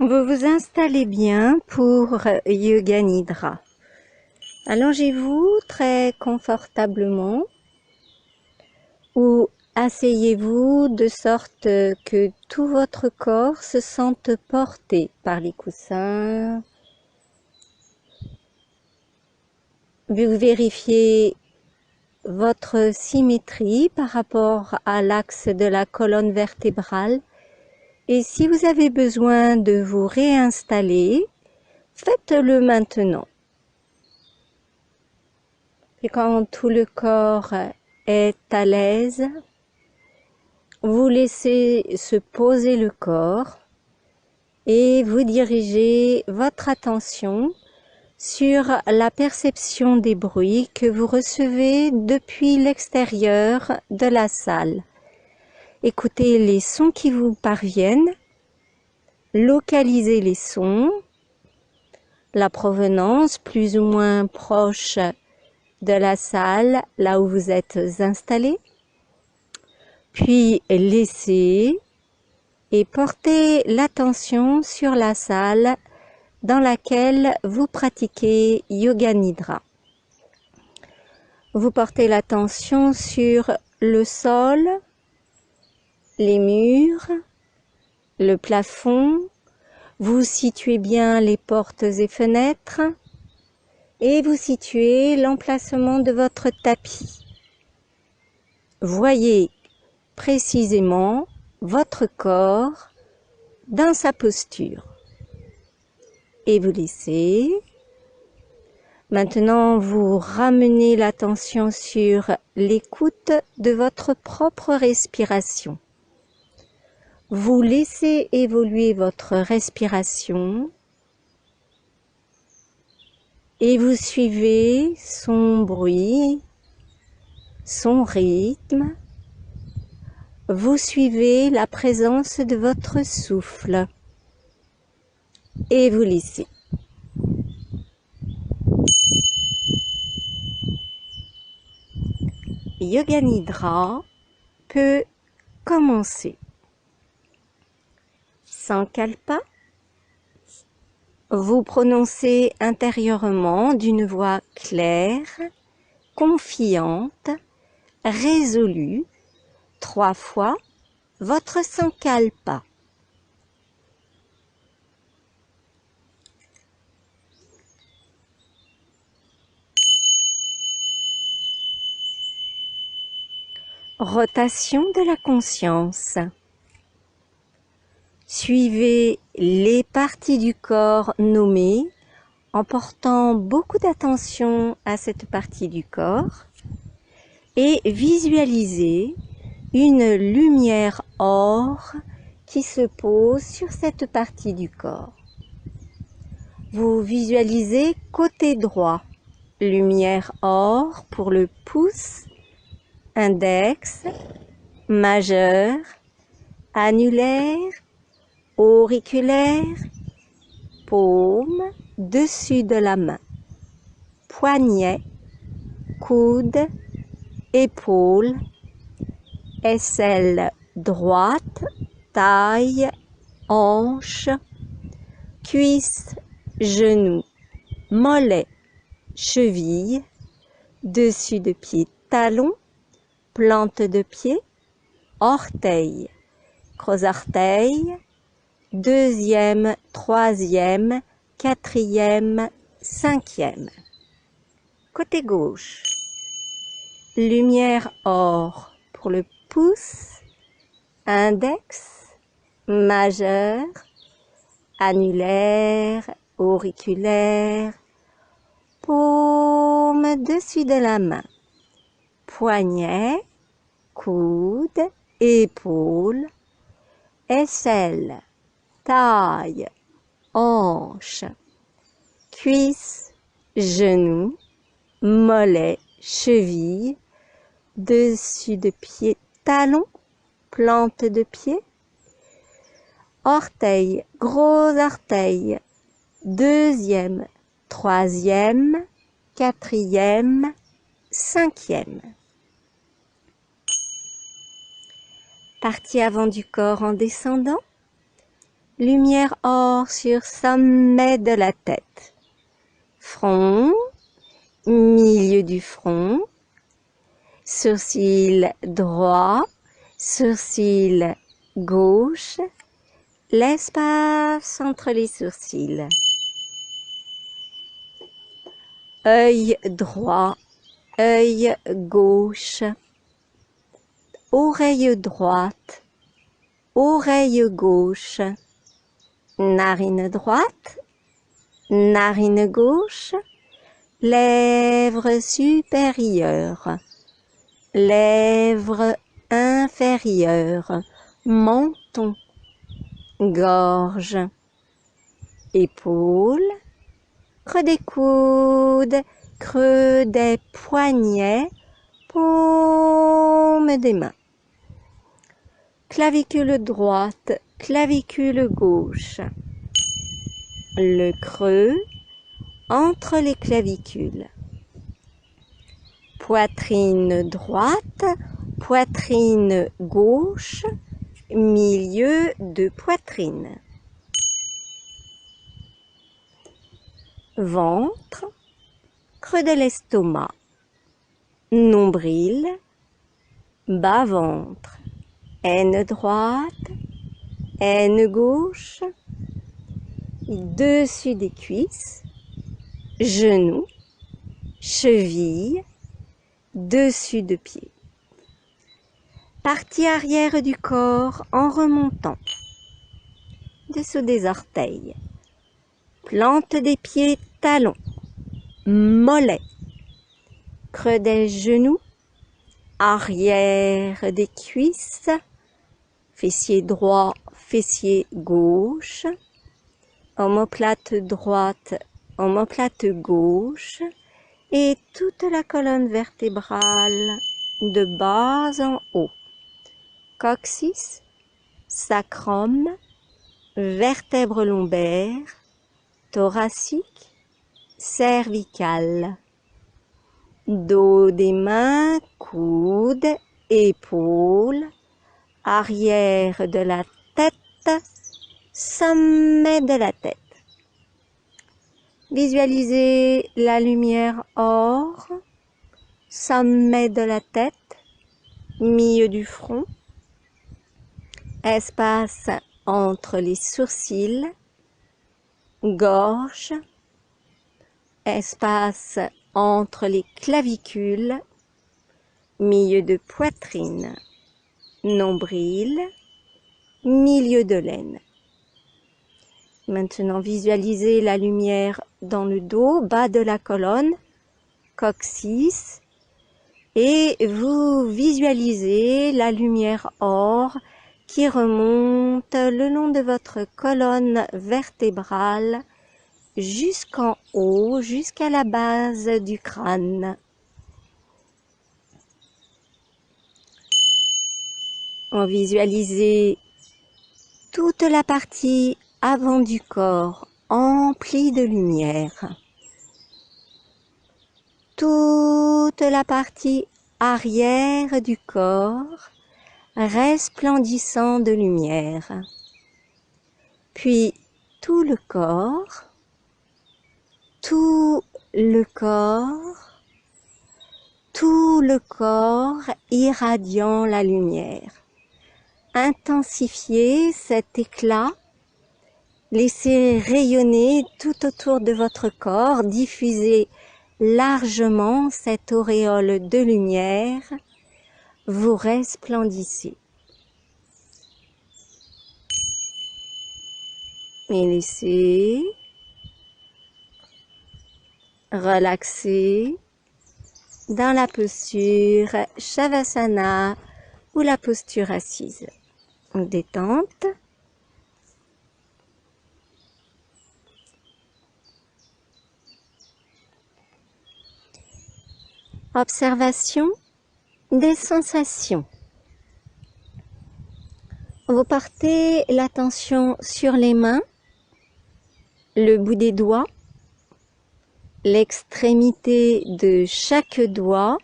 Vous vous installez bien pour Yoga Nidra. Allongez-vous très confortablement ou asseyez-vous de sorte que tout votre corps se sente porté par les coussins. Vous vérifiez votre symétrie par rapport à l'axe de la colonne vertébrale. Et si vous avez besoin de vous réinstaller, faites-le maintenant. Et quand tout le corps est à l'aise, vous laissez se poser le corps et vous dirigez votre attention sur la perception des bruits que vous recevez depuis l'extérieur de la salle. Écoutez les sons qui vous parviennent, localisez les sons, la provenance plus ou moins proche de la salle, là où vous êtes installé, puis laissez et portez l'attention sur la salle dans laquelle vous pratiquez Yoga Nidra. Vous portez l'attention sur le sol, les murs, le plafond, vous situez bien les portes et fenêtres et vous situez l'emplacement de votre tapis. Voyez précisément votre corps dans sa posture. Et vous laissez. Maintenant, vous ramenez l'attention sur l'écoute de votre propre respiration. Vous laissez évoluer votre respiration et vous suivez son bruit, son rythme. Vous suivez la présence de votre souffle et vous laissez. Yoga Nidra peut commencer. Sankalpa, vous prononcez intérieurement d'une voix claire, confiante, résolue, 3 fois votre Sankalpa. Rotation de la conscience. Suivez les parties du corps nommées en portant beaucoup d'attention à cette partie du corps et visualisez une lumière or qui se pose sur cette partie du corps. Vous visualisez côté droit, lumière or pour le pouce, index, majeur, annulaire, auriculaire, paume, dessus de la main, poignet, coude, épaule, aisselle droite, taille, hanche, cuisse, genou, mollet, cheville, dessus de pied, talon, plante de pied, orteil, gros orteil, 2e, 3e, 4e, 5e. Côté gauche, lumière or pour le pouce, index, majeur, annulaire, auriculaire, paume dessus de la main, poignet, coude, épaule, aisselle, taille, hanche, cuisse, genou, mollet, cheville, dessus de pied, talon, plante de pied, orteil, gros orteil, 2e, 3e, 4e, 5e. Partie avant du corps en descendant. lumière or sur sommet de la tête, front, milieu du front, sourcil droit, sourcil gauche, l'espace entre les sourcils, œil droit, œil gauche, oreille droite, oreille gauche, narine droite, narine gauche, lèvres supérieures, lèvres inférieures, menton, gorge, épaules, creux des coudes, creux des poignets, paume des mains, clavicule droite, clavicule gauche, le creux entre les clavicules, poitrine droite, poitrine gauche, milieu de poitrine, ventre, creux de l'estomac, nombril, bas-ventre, aine droite, aine gauche, dessus des cuisses, genoux, cheville, dessus de pied. Partie arrière du corps en remontant, dessous des orteils, plante des pieds, talons, mollets, creux des genoux, arrière des cuisses, fessier droit, fessier gauche, omoplate droite, omoplate gauche et toute la colonne vertébrale de bas en haut. Coccyx, sacrum, vertèbre lombaire, thoracique, cervical, dos des mains, coudes, épaules, arrière de la tête, sommet de la tête. Visualisez la lumière or, sommet de la tête, milieu du front, espace entre les sourcils, gorge, espace entre les clavicules, milieu de poitrine, nombril, milieu de l'aine. Maintenant, visualisez la lumière dans le dos, bas de la colonne, coccyx, et vous visualisez la lumière or qui remonte le long de votre colonne vertébrale jusqu'en haut, jusqu'à la base du crâne. On visualise toute la partie avant du corps emplie de lumière. Toute la partie arrière du corps resplendissant de lumière. Puis tout le corps, tout le corps, tout le corps irradiant la lumière. Intensifiez cet éclat, laissez rayonner tout autour de votre corps, diffusez largement cette auréole de lumière, vous resplendissez. Et laissez relaxer dans la posture Shavasana ou la posture assise. Détente. Observation des sensations. Vous portez l'attention sur les mains, le bout des doigts, l'extrémité de chaque doigt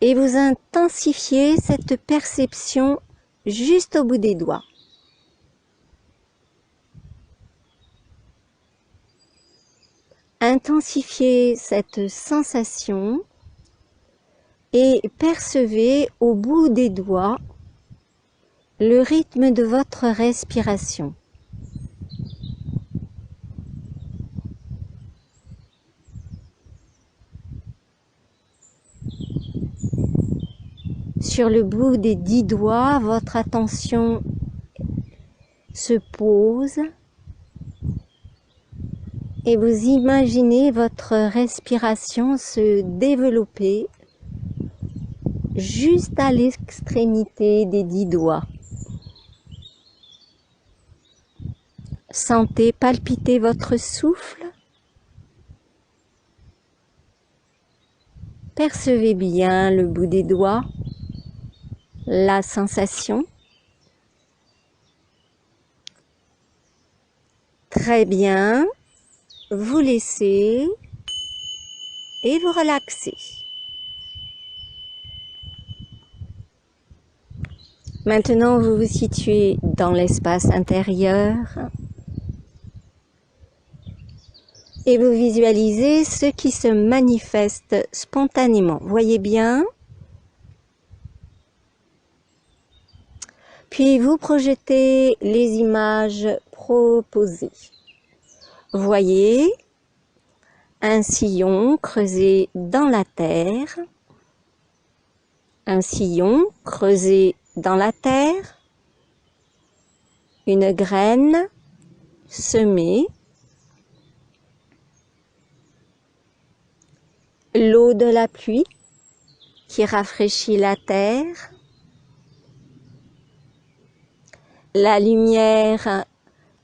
et vous intensifiez cette perception juste au bout des doigts. Intensifiez cette sensation et percevez au bout des doigts le rythme de votre respiration. Sur le bout des 10 doigts, votre attention se pose et vous imaginez votre respiration se développer juste à l'extrémité des 10 doigts. Sentez palpiter votre souffle. Percevez bien le bout des doigts, la sensation. Très bien. Vous laissez et vous relaxez. Maintenant, vous vous situez dans l'espace intérieur et vous visualisez ce qui se manifeste spontanément. Voyez bien. Puis vous projetez les images proposées. Voyez un sillon creusé dans la terre, un sillon creusé dans la terre, une graine semée, l'eau de la pluie qui rafraîchit la terre, la lumière,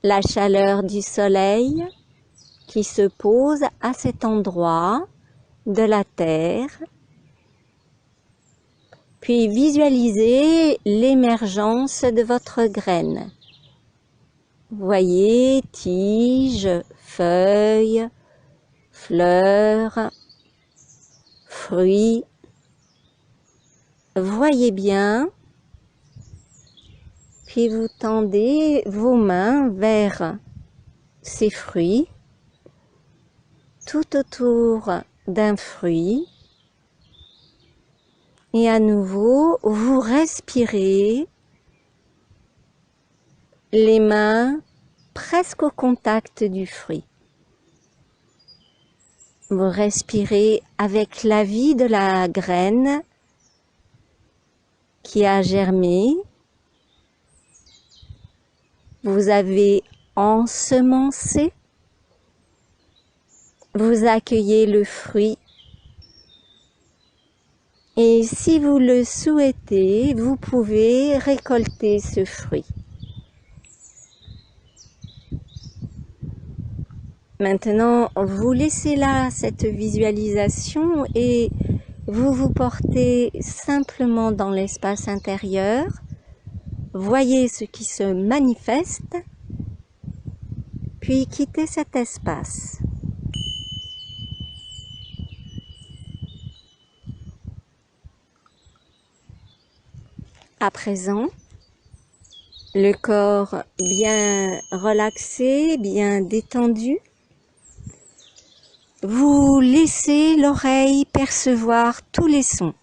la chaleur du soleil qui se pose à cet endroit de la terre, puis visualisez l'émergence de votre graine. Voyez tiges, feuilles, fleurs, fruits. Voyez bien, puis vous tendez vos mains vers ces fruits, tout autour d'un fruit. Et à nouveau, vous respirez, les mains presque au contact du fruit. Vous respirez avec la vie de la graine qui a germé. Vous avez ensemencé. Vous accueillez le fruit. Et si vous le souhaitez, vous pouvez récolter ce fruit. Maintenant, vous laissez là cette visualisation et vous vous portez simplement dans l'espace intérieur. Voyez ce qui se manifeste, puis quittez cet espace. À présent, le corps bien relaxé, bien détendu, vous laissez l'oreille percevoir tous les sons.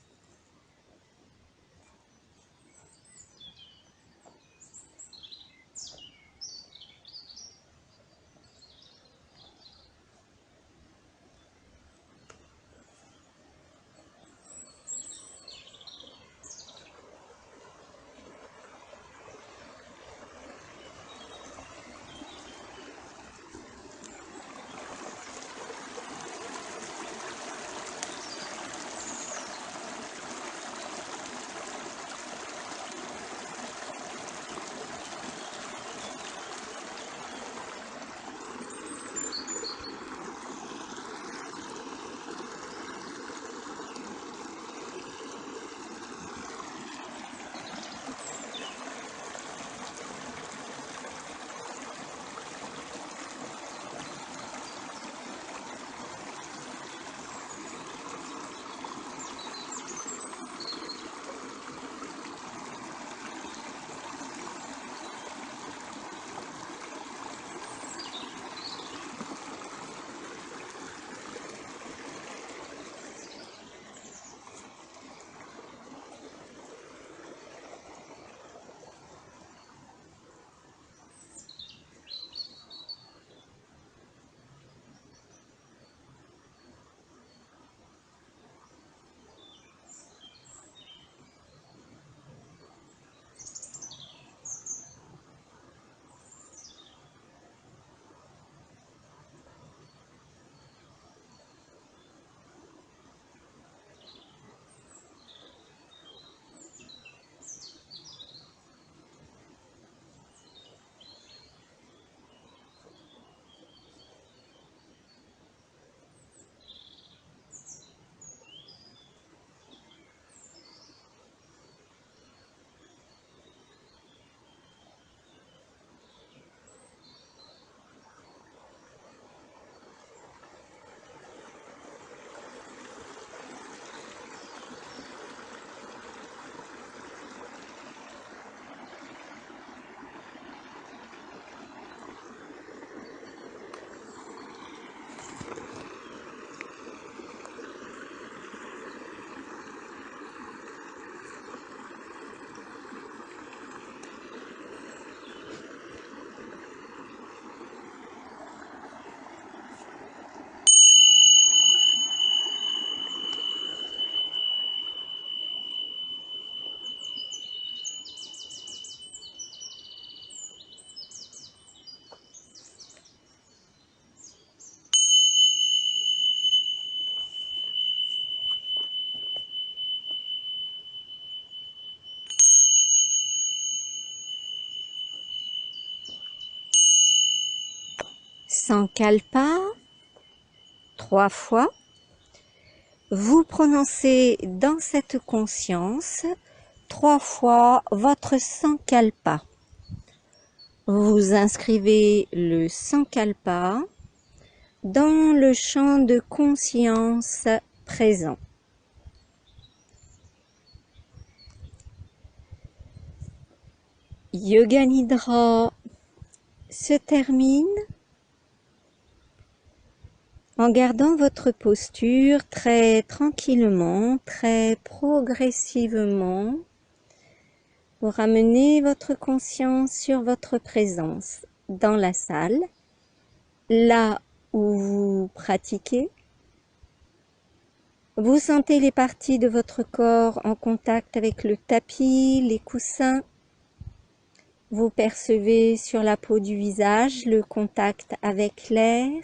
Sankalpa 3 fois. Vous prononcez dans cette conscience 3 fois votre Sankalpa. Vous inscrivez le Sankalpa dans le champ de conscience présent. Yoga Nidra se termine en gardant votre posture très tranquillement, très progressivement. Vous ramenez votre conscience sur votre présence dans la salle, là où vous pratiquez. Vous sentez les parties de votre corps en contact avec le tapis, les coussins. Vous percevez sur la peau du visage le contact avec l'air.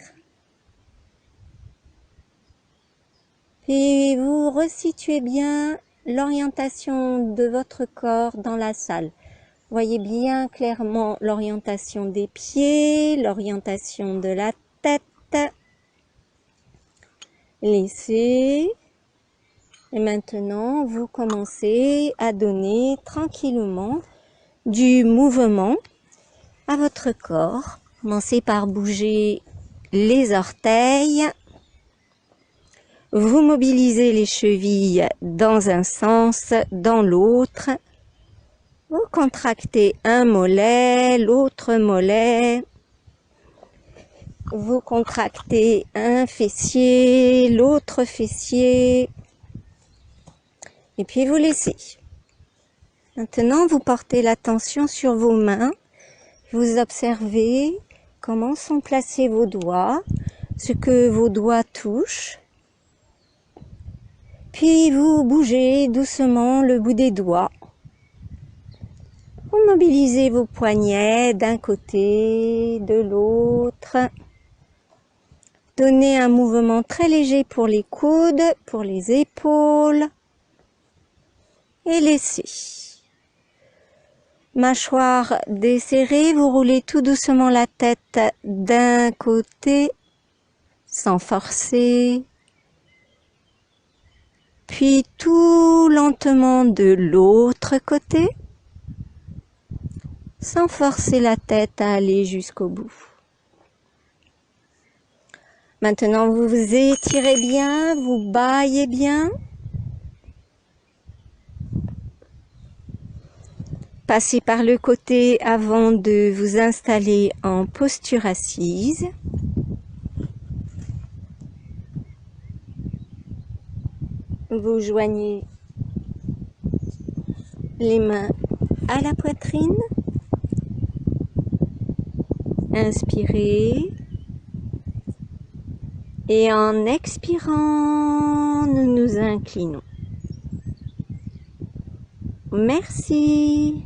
Puis vous resituez bien l'orientation de votre corps dans la salle. Voyez bien clairement l'orientation des pieds, l'orientation de la tête. Laissez. Et maintenant, vous commencez à donner tranquillement du mouvement à votre corps. Commencez par bouger les orteils. Vous mobilisez les chevilles dans un sens, dans l'autre. Vous contractez un mollet, l'autre mollet. Vous contractez un fessier, l'autre fessier. Et puis vous laissez. Maintenant, vous portez l'attention sur vos mains. Vous observez comment sont placés vos doigts, ce que vos doigts touchent. Puis vous bougez doucement le bout des doigts. Vous mobilisez vos poignets d'un côté, de l'autre. Donnez un mouvement très léger pour les coudes, pour les épaules. Et laissez. Mâchoire desserrée, vous roulez tout doucement la tête d'un côté, sans forcer. Puis tout lentement de l'autre côté, sans forcer la tête à aller jusqu'au bout. Maintenant, vous vous étirez bien, vous bâillez bien. Passez par le côté avant de vous installer en posture assise. Vous joignez les mains à la poitrine. Inspirez. Et en expirant, nous nous inclinons. Merci.